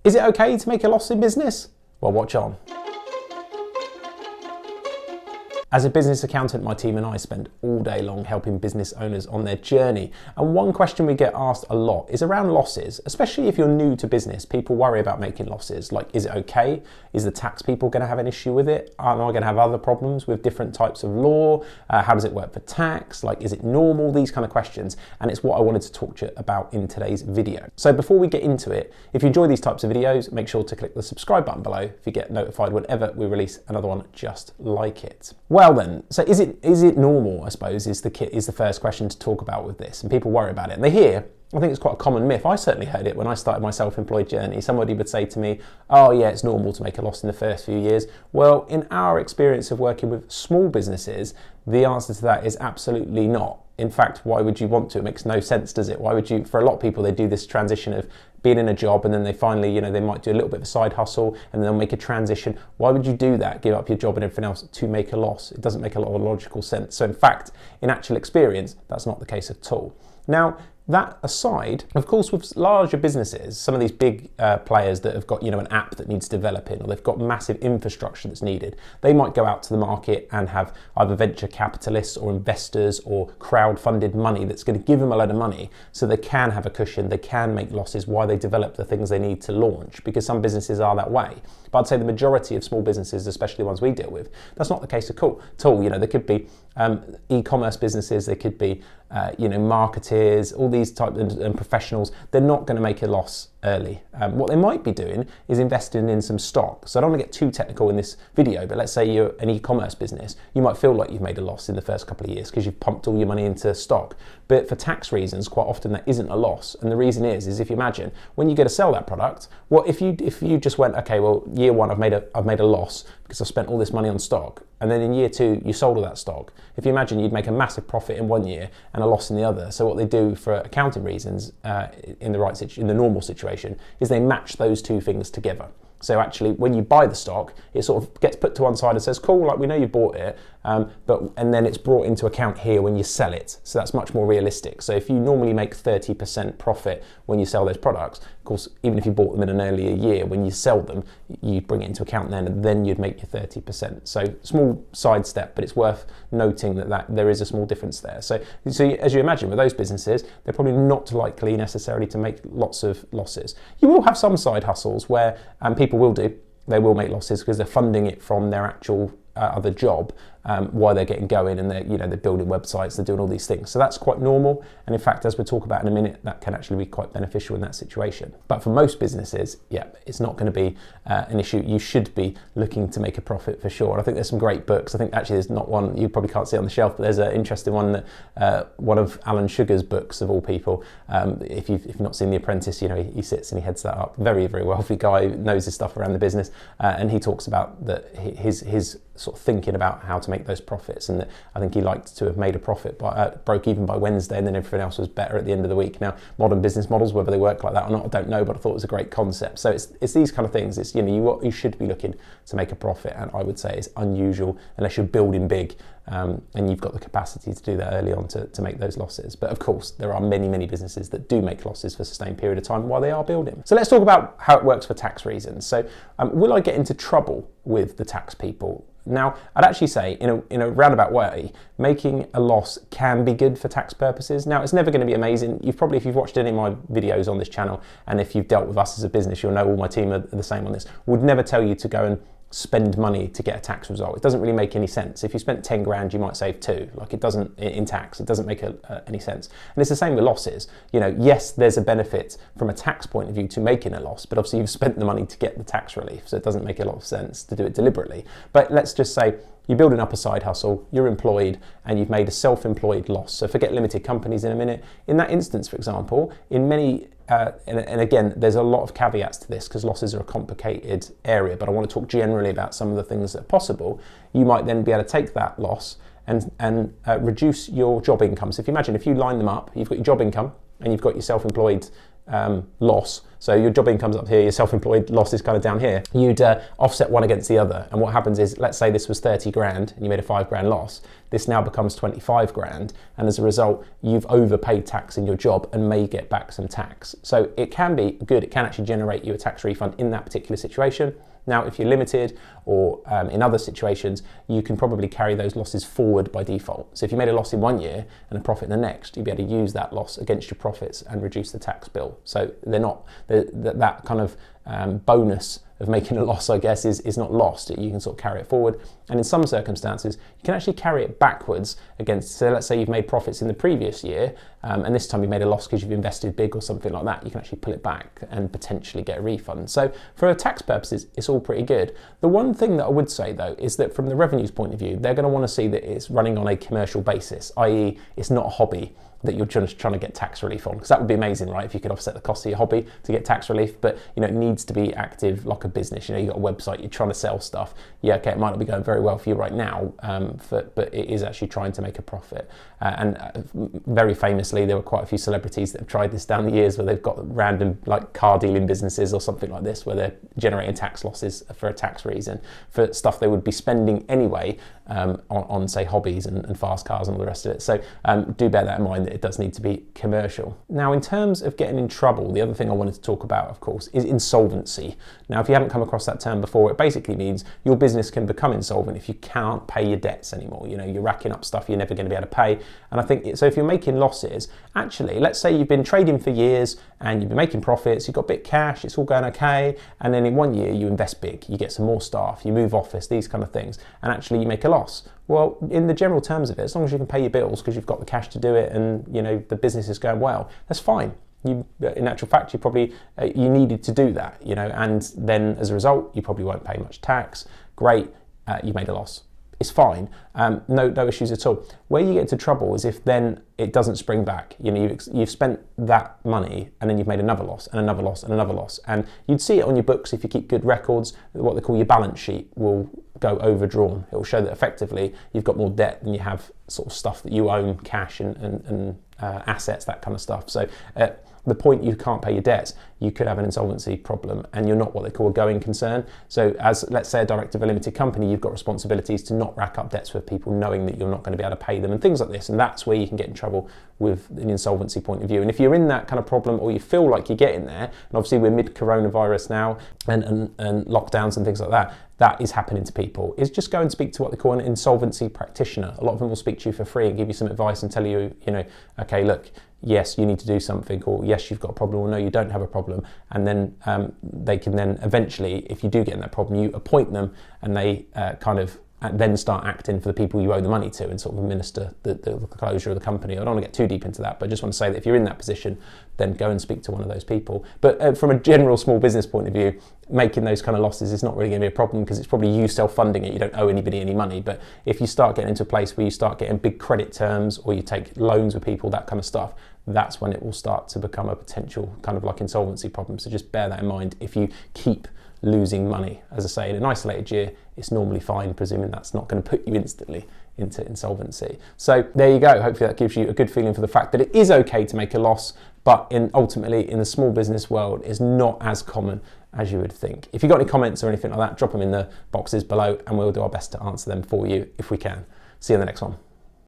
Is it okay to make a loss in business? Well, watch on. As a business accountant, my team and I spend all day long helping business owners on their journey. And one question we get asked a lot is around losses, especially if you're new to business. People worry about making losses. Like, is it okay? Is the tax people going to have an issue with it? Am I going to have other problems with different types of law? How does it work for tax? Like, is it normal? These kind of questions. And it's what I wanted to talk to you about in today's video. So before we get into it, if you enjoy these types of videos, make sure to click the subscribe button below if you get notified whenever we release another one just like it. Well then, so is it normal, I suppose, is the first question to talk about with this. And people worry about it. And they hear, I think it's quite a common myth. I certainly heard it when I started my self-employed journey. Somebody would say to me, oh yeah, it's normal to make a loss in the first few years. Well, in our experience of working with small businesses, the answer to that is absolutely not. In fact, why would you want to? It makes no sense, does it? Why would you? For a lot of people, they do this transition of being in a job and then they finally, they might do a little bit of a side hustle and then they'll make a transition. Why would you do that? Give up your job and everything else to make a loss? It doesn't make a lot of logical sense. So in fact, in actual experience, that's not the case at all. Now, that aside, of course, with larger businesses, some of these big players that have got, an app that needs developing, or they've got massive infrastructure that's needed, they might go out to the market and have either venture capitalists or investors or crowd-funded money that's going to give them a load of money so they can have a cushion, they can make losses while they develop the things they need to launch, because some businesses are that way. But I'd say the majority of small businesses, especially the ones we deal with, that's not the case at all. There could be e-commerce businesses, there could be marketers, all these types and professionals. They're not going to make a loss early. What they might be doing is investing in some stock. So I don't want to get too technical in this video, but let's say you're an e-commerce business. You might feel like you've made a loss in the first couple of years because you've pumped all your money into stock. But for tax reasons, quite often that isn't a loss. And the reason is if you imagine when you go to sell that product, well, if you just went, okay, well, year one, I've made a loss because I've spent all this money on stock. And then in year two, you sold all that stock. If you imagine you'd make a massive profit in one year and a loss in the other. So what they do for accounting reasons in the normal situation is they match those two things together. So actually, when you buy the stock, it sort of gets put to one side and says, cool, like we know you bought it, and then it's brought into account here when you sell it. So that's much more realistic. So if you normally make 30% profit when you sell those products, of course, even if you bought them in an earlier year, when you sell them, you bring it into account then, and then you'd make your 30%. So small side step, but it's worth noting that there is a small difference there. So as you imagine, with those businesses, they're probably not likely necessarily to make lots of losses. You will have some side hustles where people will do. They will make losses because they're funding it from their actual other job while they're getting going, and they're building websites, they're doing all these things. So that's quite normal, and in fact, as we'll talk about in a minute, that can actually be quite beneficial in that situation. But for most businesses, it's not going to be an issue. You should be looking to make a profit for sure. And I think there's some great books. I think actually there's not one you probably can't see on the shelf, but there's an interesting one that one of Alan Sugar's books of all people. If you've not seen The Apprentice, he sits and he heads that up. Very, very wealthy guy, knows his stuff around the business, and he talks about his sort of thinking about how to make those profits, and I think he liked to have made a profit broke even by Wednesday, and then everything else was better at the end of the week. Now, modern business models, whether they work like that or not, I don't know, but I thought it was a great concept. So it's these kind of things. It's you should be looking to make a profit, and I would say it's unusual unless you're building big and you've got the capacity to do that early on to make those losses. But of course, there are many businesses that do make losses for a sustained period of time while they are building. So let's talk about how it works for tax reasons. So will I get into trouble with the tax people? Now, I'd actually say, in a roundabout way, making a loss can be good for tax purposes. Now, it's never going to be amazing. If you've watched any of my videos on this channel, and if you've dealt with us as a business, you'll know all my team are the same on this. Would never tell you to go and spend money to get a tax result. It doesn't really make any sense. If you spent 10 grand, you might save 2. Like, it doesn't, in tax, it doesn't make any sense. And it's the same with losses. Yes, there's a benefit from a tax point of view to making a loss, but obviously you've spent the money to get the tax relief, so it doesn't make a lot of sense to do it deliberately. But let's just say you're building up a side hustle, you're employed, and you've made a self-employed loss. So forget limited companies in a minute. In that instance, for example, in many and again, there's a lot of caveats to this because losses are a complicated area, but I want to talk generally about some of the things that are possible. You might then be able to take that loss and reduce your job income. So if you imagine, if you line them up, you've got your job income and you've got your self-employed loss. So your job income's up here, your self-employed loss is kind of down here. You'd offset one against the other. And what happens is, let's say this was 30 grand and you made a 5 grand loss. This now becomes 25 grand. And as a result, you've overpaid tax in your job and may get back some tax. So it can be good. It can actually generate you a tax refund in that particular situation. Now, if you're limited or in other situations, you can probably carry those losses forward by default. So if you made a loss in one year and a profit in the next, you'll be able to use that loss against your profits and reduce the tax bill. So they're not, that kind of bonus of making a loss, I guess, is not lost. You can sort of carry it forward. And in some circumstances, you can actually carry it backwards against, so let's say you've made profits in the previous year, and this time you made a loss because you've invested big or something like that. You can actually pull it back and potentially get a refund. So for tax purposes, it's all pretty good. The one thing that I would say though, is that from the revenues point of view, they're going to want to see that it's running on a commercial basis, i.e. it's not a hobby that you're just trying to get tax relief on, because that would be amazing, right? If you could offset the cost of your hobby to get tax relief, but it needs to be active like a business. You've got a website, you're trying to sell stuff. Yeah, okay, it might not be going very well for you right now, but it is actually trying to make a profit. Very famously, there were quite a few celebrities that have tried this down the years where they've got random like car dealing businesses or something like this, where they're generating tax losses for a tax reason, for stuff they would be spending anyway on say hobbies and fast cars and all the rest of it. So do bear that in mind, that it does need to be commercial. Now, in terms of getting in trouble, the other thing I wanted to talk about, of course, is insolvency. Now, if you haven't come across that term before, it basically means your business can become insolvent if you can't pay your debts anymore. You're racking up stuff you're never going to be able to pay. And I think, so if you're making losses, actually, let's say you've been trading for years and you've been making profits, you've got a bit of cash, it's all going okay, and then in 1 year you invest big, you get some more staff, you move office, these kind of things, and actually you make a loss. Well, in the general terms of it, as long as you can pay your bills because you've got the cash to do it and the business is going well, that's fine. In actual fact, you probably you needed to do that, and then as a result, you probably won't pay much tax. Great, you made a loss. It's fine, no issues at all. Where you get into trouble is if then it doesn't spring back. You've spent that money and then you've made another loss and another loss and another loss. And you'd see it on your books if you keep good records. What they call your balance sheet will go overdrawn. It will show that effectively you've got more debt than you have sort of stuff that you own, cash and assets, that kind of stuff. So the point you can't pay your debts, you could have an insolvency problem and you're not what they call a going concern. So as, let's say, a director of a limited company, you've got responsibilities to not rack up debts with people knowing that you're not going to be able to pay them and things like this. And that's where you can get in trouble with an insolvency point of view. And if you're in that kind of problem or you feel like you're getting there, and obviously we're mid-coronavirus now and lockdowns and things like that, that is happening to people, is just go and speak to what they call an insolvency practitioner. A lot of them will speak to you for free and give you some advice and tell you, okay, look, yes, you need to do something, or yes, you've got a problem, or no, you don't have a problem. And then they can then eventually, if you do get in that problem, you appoint them and they then start acting for the people you owe the money to and sort of administer the closure of the company. I don't want to get too deep into that, but I just want to say that if you're in that position, then go and speak to one of those people. But from a general small business point of view, making those kind of losses is not really going to be a problem because it's probably you self-funding it. You don't owe anybody any money. But if you start getting into a place where you start getting big credit terms or you take loans with people, that kind of stuff, that's when it will start to become a potential kind of like insolvency problem. So just bear that in mind if you keep losing money. As I say, in an isolated year, it's normally fine, presuming that's not going to put you instantly into insolvency. So there you go. Hopefully that gives you a good feeling for the fact that it is okay to make a loss, but ultimately in the small business world is not as common as you would think. If you've got any comments or anything like that, drop them in the boxes below and we'll do our best to answer them for you if we can. See you in the next one.